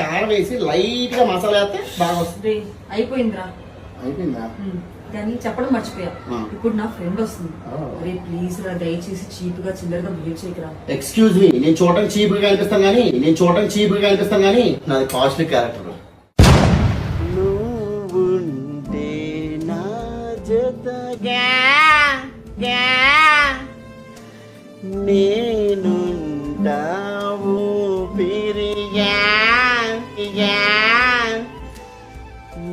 కారం వేసి లైట్ గా మసాలా వేస్తే బాగా వస్తుంది. అయిపోయిందిరా. అయిపోయిందా? కానీ చెప్పడం మర్చిపోయా. ఇప్పుడు నా ఫ్రెండ్ వస్తుంది. అరే ప్లీజ్ రా, దయచేసి చీప్ గా చిల్లరగా బిహేవ్ చేయకరా. ఎక్స్క్యూజ్ మీ, నేను చూడటానికి చీప్ గా కనిపిస్తాను కానీ నాది కాస్ట్లీ క్యారెక్టర్. నువ్వుంటే నా జతగా నేనుంటావు పిరియా,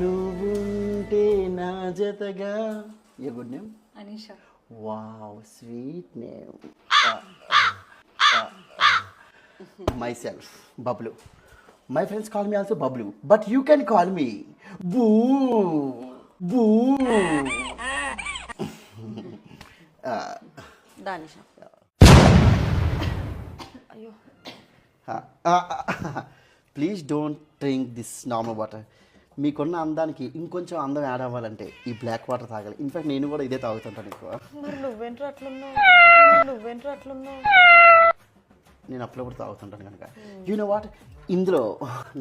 నువ్వుంటే నా జతగా. A good name? Anisha. Wow, sweet name. Myself, Bablu. My friends call me also Bablu, but you can call me Boo. Boo. దానిషా. అయ్యో. Please don't drink this normal water. మీకున్న అందానికి ఇంకొంచెం అందం యాడ్ అవ్వాలంటే ఈ బ్లాక్ వాటర్ తాగాలి. ఇన్ఫాక్ట్ నేను కూడా ఇదే తాగుతుంటాను ఎక్కువ. నువ్వేంట్రా అట్లున్నావు? నేను అప్పుడప్పుడు తాగుతుంటాను కనుక. యూ నో వాట్, ఇందులో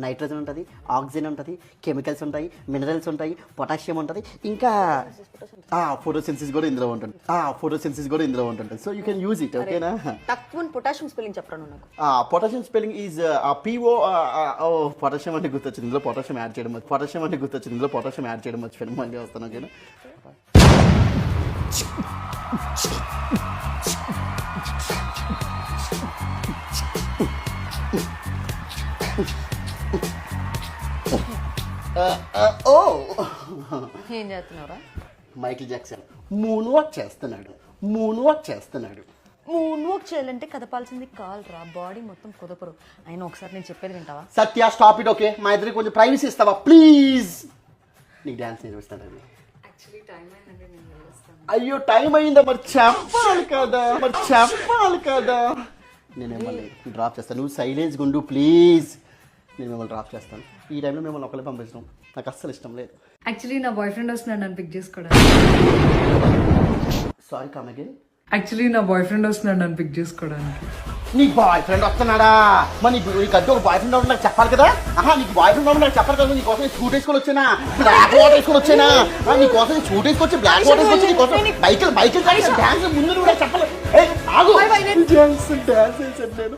నైట్రోజన్ ఉంటుంది, ఆక్సిజన్ ఉంటుంది, కెమికల్స్ ఉంటాయి, మినరల్స్ ఉంటాయి, పొటాషియం ఉంటుంది, ఇంకా ఫోటోసిన్సిస్ కూడా ఇందులో ఉంటుంది. So you can use it. ఓకేనా? తక్కువ పొటాషియం స్పెల్లింగ్ చెప్పరా నాకు. Potassium spelling is PO. Potassium అంటే గుర్తొచ్చింది, ఇందులో పొటాషియం యాడ్ చేయడం మర్చిపోయాను. మళ్ళీ వస్తాను. ఓకేనా? ఏం చేస్తున్నావురా? మైకిల్ జాక్సన్ మూన్ వాక్ చేస్తున్నాడు. మూన్ వాక్ చేయాలంటే కదపాల్సింది కాల్ రా, బాడీ మొత్తం కుదపరు. అయినా ఒకసారి నేను చెప్పేది వింటావా? సత్య, స్టాప్ ఇట్. ఓకే, మా ఇద్దరికి కొంచెం ప్రైవసీ ఇస్తావా ప్లీజ్? నీకు డాన్స్ నేర్పిస్తాను. అయ్యో టైం అయిందా? మరి చెప్పాలి కదా. నేను మిమ్మల్ని డ్రాప్ చేస్తాను. నువ్వు సైలెన్స్ గుండు ప్లీజ్. నేను మిమ్మల్ని డ్రాప్ చేస్తాను. ఈ టైంలో మిమ్మల్ని ఒకళ్ళే పంపించడం నాకు అస్సలు ఇష్టం లేదు. యాక్చువల్లీ నా బాయ్ ఫ్రెండ్ వస్తున్నాడు నన్ను పిక్ చేసుకోవడానికి. Sorry, come again. నీ బాయ్ ఫ్రెండ్ వస్తున్నాడా? మరి నీకు అద్దె ఒక బాయ్ ఫ్రెండ్ అవుతుంది నాకు చెప్పాలి కదా. నీకు బాయ్ ఫ్రెండ్ అవుతుంది నాకు చెప్పాలి కదా. నీకోసం షూట్ వేసుకొని వచ్చానా, బ్లాక్ వాటర్ వేసుకొని వచ్చానా? నీకోసం షూట్ వేసుకొచ్చి బ్లాక్ వాటర్ వేసుకొచ్చి నీకోసం బైకిల్ డాన్స్ ముందు కూడా చెప్పాలి. డాన్స్ వేసాను నేను.